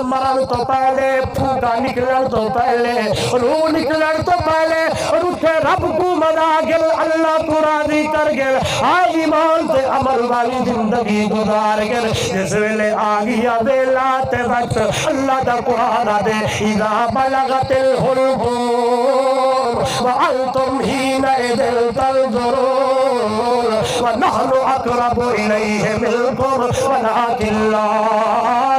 مرن تو پہلے پھوکا نکلن تو پہلے روح نکلن تو پہلے روٹے رب کو منا گل اللہ کو راضی کر گل ایمان تے عمل والی زندگی گزار گل جس ویلے آگیا ویلات وقت اللہ دا قرآن دے اذا بلغت الحلقوم وانتم حینئذ تنظرون ونحن اقرب الیہ منکم ولکن لا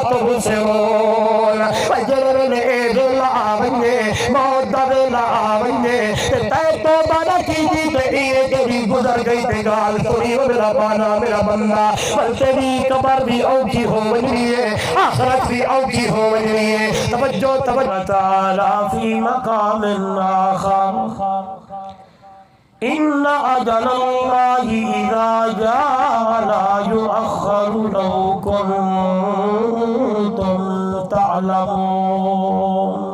تبصرون وجرن اید لاونے موت دے لاونے تے تو بڑا کی جی تے ایک بھی گزر گئی تے گال سنی و میرا بانا میرا بندہ بل تیری قبر بھی اوکھی ہو منی ہے آخرت بھی اوکھی ہو منی ہے توجہ توجہ تعالی فی مقام آخر ان اجل اللہ اذا جاء لا یؤخر لو کنتم تعلمون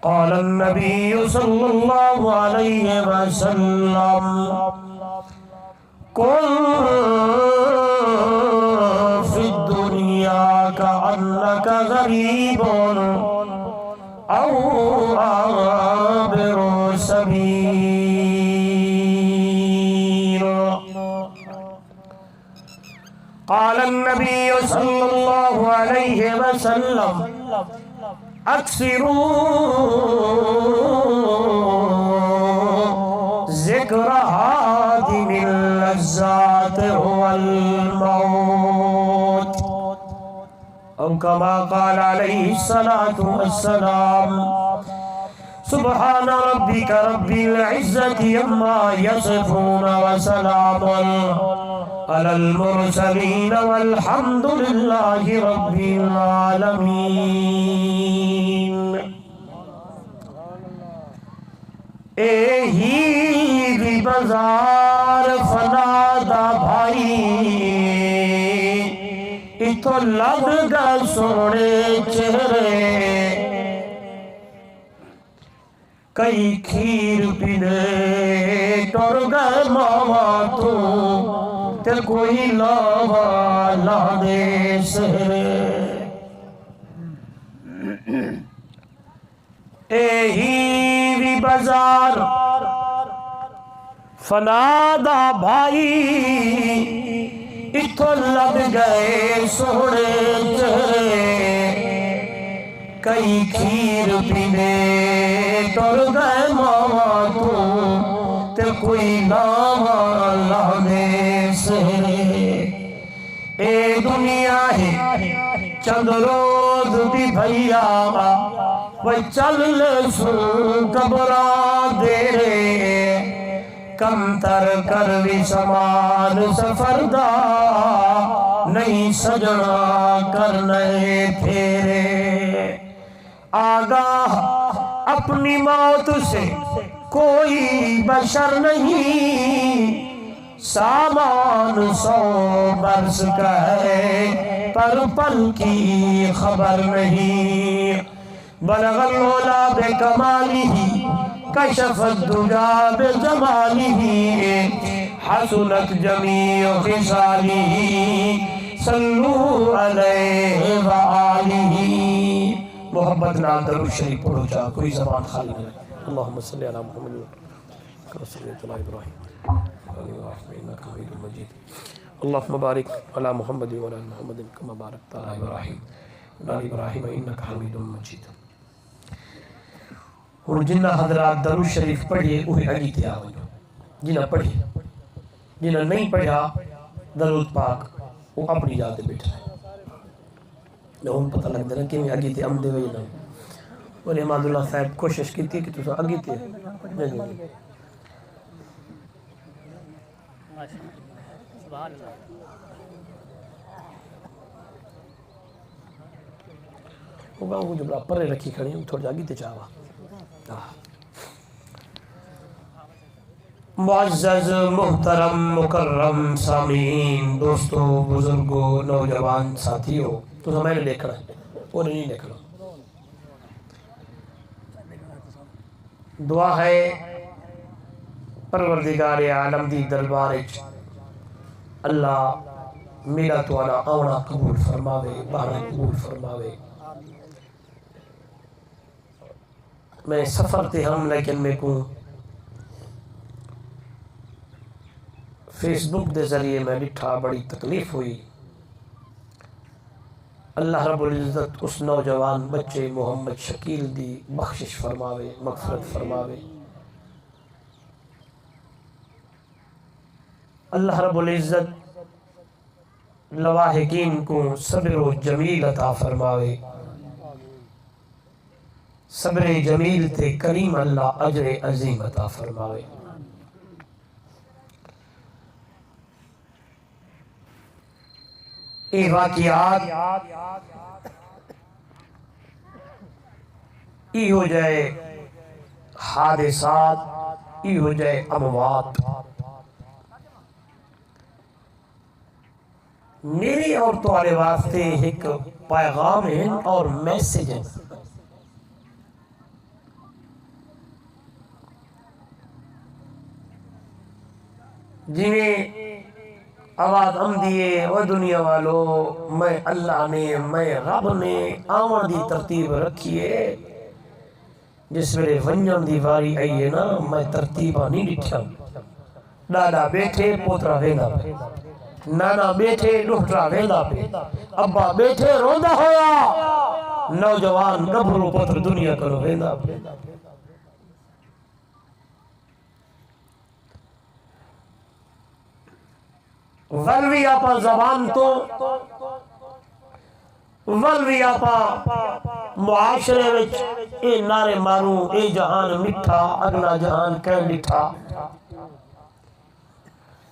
قال النبي صلى الله عليه وسلم كن في الدنيا كأنك غريب أو عابر سبيل قال النبي صلى الله عليه وسلم اکثروا ذکر ہادم اللذات هو الموت او کما قال علیہ الصلاة والسلام سبحان ربک رب العزت عما یصفون وسلام على المرسلين والحمد لله رب العالمين ایہی بازار فنادا بھائی اتھو لگ گا سونے چہرے کئی کھیر پینے ٹر گئے ماما تو تے کوئی لاوا لانے سہرے ایہی بھی بازار فنادا بھائی اتھو لگ گئے سوڑے چہرے کئی کھیر پینے ٹر گئے ماما تو تے کوئی لاوا لانے اے دنیا ہے چند روز بھی بھیا وہ چل سو کبرا دے رے کم تر کر بھی سامان سفر دا نہیں سجنا کرنے پھیرے آگاہ اپنی موت سے کوئی بشر نہیں سامان 100 برس کا ہے پر پل کی خبر نہیں بلغ العلا بکمالہ کشف الدجا بجمالہ حسنت جمیع خصالہ صلو علیہ وآلہ محبت نام درود شریف پڑھو چاہ کوئی زبان خالی نہیں اللہم صلی علی محمد صلی اللہ ابراہیم اللہم بارک علی محمد وعلی محمد کما بارکت علی ابراہیم وعلی ابراہیم انک حمید مجید اور جنہ حضرات درود شریف پڑھیے وہی اگی تھے آؤ جنہ پڑھی جنہ نہیں پڑھا درود پاک وہ اپنی جاتے بیٹھا ہے میں ان پتہ لگ دینا کہ میں اگی تھے امدے وہی نہ اور اماد اللہ صاحب کوشش کی تھی کہ تو اگی تھے نہیں وہ جو بڑا پرے رکھی کھڑی ہیں تھوڑا جاگی تے چاہوا معزز محترم مکرم سامعین دوستو بزرگو نوجوان ساتھیو تو میں نے دیکھ رہا ہے وہ نہیں دیکھ رہا دعا ہے پروردگار عالم دی دربار اللہ میرا تو آنا آونا قبول فرماوے، باہر قبول فرماوے۔ میں سفر تے ہم لیکن میں کو فیس بک دے ذریعے میں ڈٹھا، بڑی تکلیف ہوئی۔ اللہ رب العزت اس نوجوان بچے محمد شکیل دی بخشش فرماوے، مغفرت فرماوے۔ اللہ رب العزت لواحقین کو صبر و جمیل عطا فرماوے۔ صبر جمیل تے کریم اللہ اجر عظیم عطا فرماوے۔ یہ واقعات ای ہو جائے حادثات، ای ہو جائے اموات، میری اور تمہارے واسطے ایک پیغام ہے اور میسج ہے۔ جنہیں آواز ہم دیئے وہ دنیا والو، میں اللہ نے، میں رب نے آمن دی ترتیب رکھیے، جس میرے ونجن دی واری آئیے نا، میں ترتیبہ نہیں ڈٹھا۔ دادا بیٹھے پوترا ویندہ پہ، نانا بیٹھے ڈھٹرا ویندہ پہ، ابا بیٹھے روندہ ہویا، نوجوان گبرو پتر دنیا کرو ویندہ پہ۔ ولوی آپا زبان تو، ولوی آپا معاشرے وچ اے نعرے ماروں، اے جہان مٹھا اگلا جہان کہن ڈٹھا،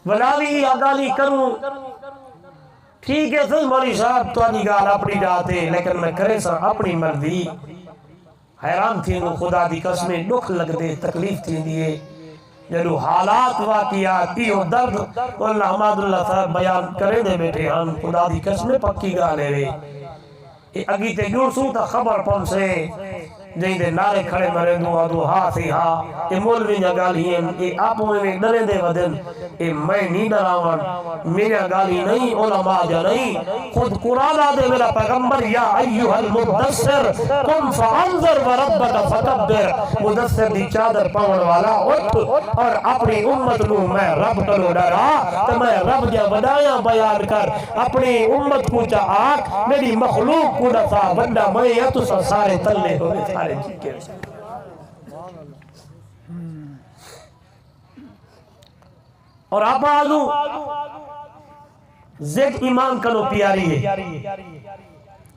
ولاوی آگالی کروں، ٹھیک ہے صحیح مولی صاحب تو آنی گال اپنی جاتے، لیکن میں کرے سا اپنی مردی۔ حیران تھی انہوں خدا دی قسمیں دکھ لگ دے، تکلیف تھی دیئے، جنہوں حالات واقعات ایو درد واللہ حماد اللہ صاحب بیان کرے دے بیٹھے ہم، خدا دی قسمیں پکی گالے وے۔ اگی تے جوڑ سوں تا خبر پن سے جہیں دے نعرے کھڑے مرے دو آدھو ہاں سی ہاں، اے مولوی نہ گالی ہیں، اے آپ میں ڈرے دے ودن، اے میں نہیں ڈراوان، میرا گالی نہیں، علماء جا نہیں، خود قرآن آدھے میرا پیغمبر یا ایوہ المدثر کم فانظر وربک فتبر، مدثر دی چادر پاون والا اٹھ اور اپنی امت نو میں رب کرو ڈرا، تو میں رب جا ودایاں بیان کر، اپنی امت کو چا آگ، میری مخلوق کو نفع بندہ میں یا تو سارے تلے ہوئے سارے جھکے۔ اور آپ آدھو زید ایمان کنو پیاری ہے،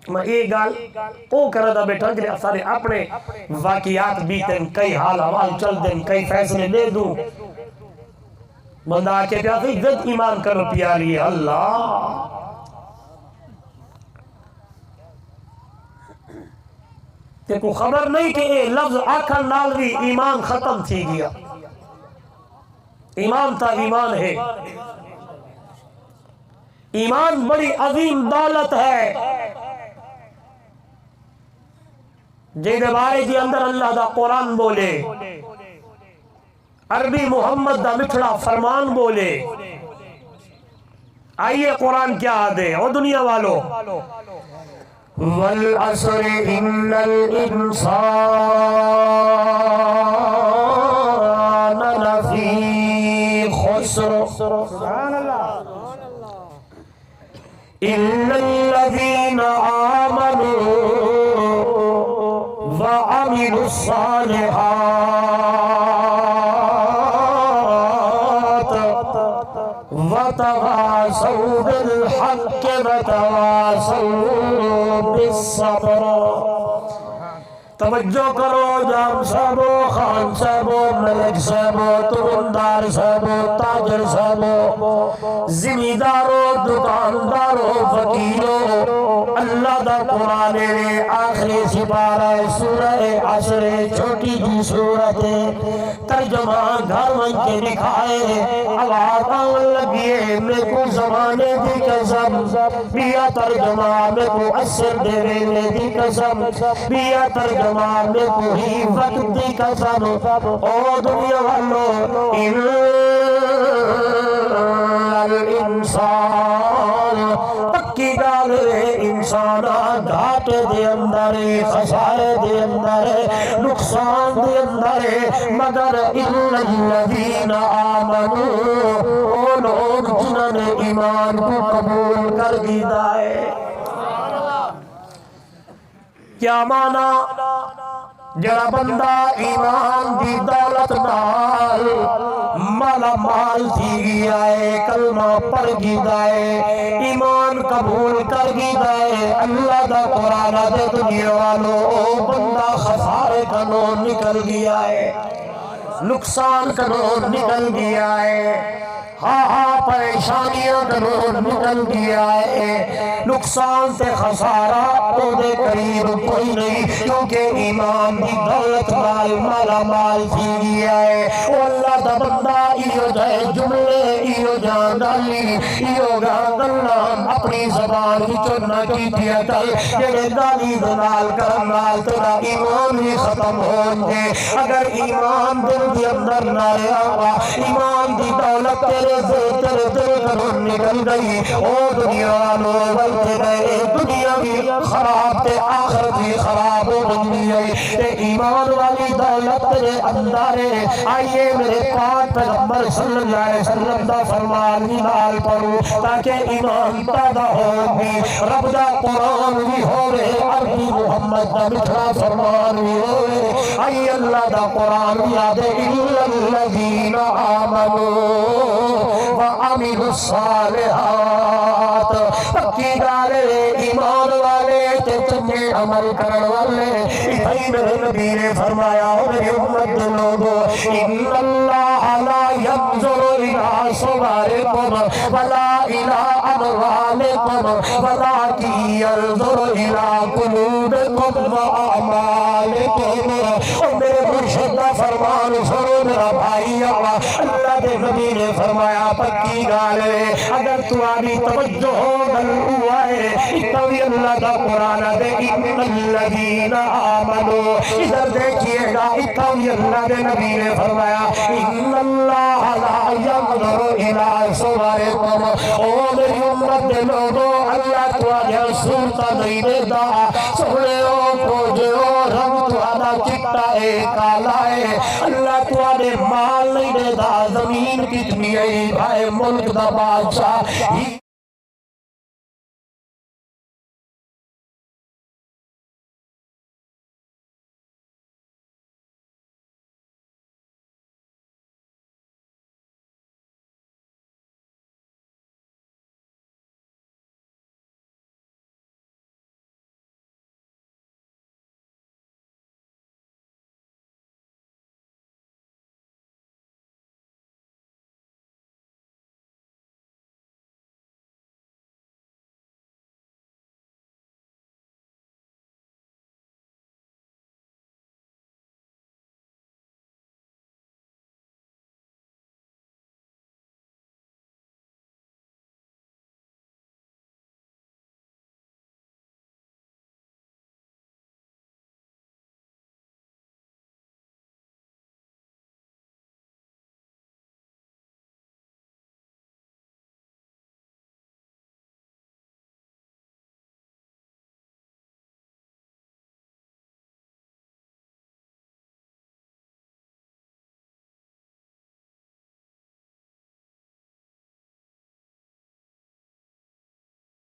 میں ایک گال او کردا بیٹھا کہ سارے اپنے واقعات بیتن، کئی حال حوال چل دیں، کئی فیصلے لے دوں، بندہ آکے پیاسے زید ایمان کنو پیاری ہے اللہ۔ کہ کو خبر نہیں کہ یہ لفظ آکھن نال بھی ایمان ختم تھی گیا، ایمان تا ایمان ہے، ایمان بڑی عظیم دولت ہے، جیدے بارے جی اندر اللہ دا قرآن بولے، عربی محمد دا مٹھڑا فرمان بولے۔ آئیے قرآن کیا آدھے او دنیا والو، وَالْعَصْرِ إِنَّ الْإِنسَانَ لَفِي خُسْرٍ إِلَّا الَّذِينَ آمَنُوا وَعَمِلُوا الصَّالِحَاتِ وَتَوَاصَوْا بِالْحَقِّ وَتَوَاصَوْا بالصبر۔ توجہ کرو جام صاحبو، خان صاحبو، ملک صاحبو، تمندار صاحبو، تاجر صاحبو، زمیندارو، دکاندارو، فقیرو، اللہ دا قرآن نے آخری سپارہ سورہ عصر چھوٹی جی صورت ترجمہ گھر من کے دکھائے، آواز آن لگیے میں کو زمانے دی قسم، بیا ترجمہ میں کو اثر دے ویلے دی قسم، بیا ترجمہ میں کو ہی وقت دی قسم، او دنیا والو ان الانسان پکی گال انسان گھاٹے دے اندر خسارے دے اندر نقصان دے اندر مگر الا الذین آمنوا وہ لوگ جنہوں نے ایمان کو قبول کر دیتا ہے۔ کیا مانا؟ جڑا بندہ ایمان دی دولت نال مالا مال تھی گیا ہے، کلمہ پڑھ گیا ہے، ایمان قبول کر گیا ہے، اللہ دا قرآن دے دنیا والو بندہ خسارے کنو نکل گیا ہے، نقصان کنو نکل گیا ہے، ہاں پریشانیاں کنو نکل گیا ہے، نقصان تے خسارہ او دے قریب کوئی نہیں، کیونکہ ایمان دی دولت مال مالا مال تھی گیا ہے۔ او اللہ دا بندہ ایو جائے جملے ایو جان ڈالی ایو گاندلان اپنی زبان کی چننا کی دیا کل جڑے دالی دنال کرنال تیرا ایمان ہی ختم ہونگے۔ اگر ایمان دل دی اندر نہ رہا، ایمان دی دولت تیرے تیرے دل کروں نکل گئی، او دنیا لو بلتے گئے، دنیا بھی خراب تے آخرت بھی خراب ہو بنی ہے، تے ایمان والی دولت تیرے اندر ہے۔ آئیے میرے پاک پیغمبر صلی اللہ علیہ وسلم دا فرمان نال پڑھو تاکہ ایمان پیدا ہوگی، رب دا قرآن بھی ہوئے، عربی محمد دا مٹھا فرمان بھی ہوئے، آئیے اللہ دا قرآن یاد الا الذین آمنوا وعملوا الصالحات۔ پکی گالے ایمان والے تے چنگے عمل کرن والے، اتھائی میرے نبی نے فرمایا میرے امت لوگو ان اللہ لا ينظر الى صورکم ولا الى اموالکم ولکن ينظر الى قلوبکم واعمالکم۔ اور میرے مرشد کا فرمان سنو میرا بھائی، اللہ دے نبی نے فرمایا پکی گالے اگر تمہاری توجہ گل ہوا ہے اتوی اللہ کا قرآن دے ان الذین آمنوا، ادھر دیکھئے گا اتوی اللہ دے نبی نے فرمایا ان اللہ لا ينظر الى صورکم۔ او میری امت دے لوگو اللہ تمہاری صورت نہیں دیتا، سوڑے ہو پوجے ہو رنگ تمہارا چٹا ہے کالا ہے، اللہ تمہارے مال نہیں دیتا، زمین کتنی ہے بھائی ملک دا بادشاہ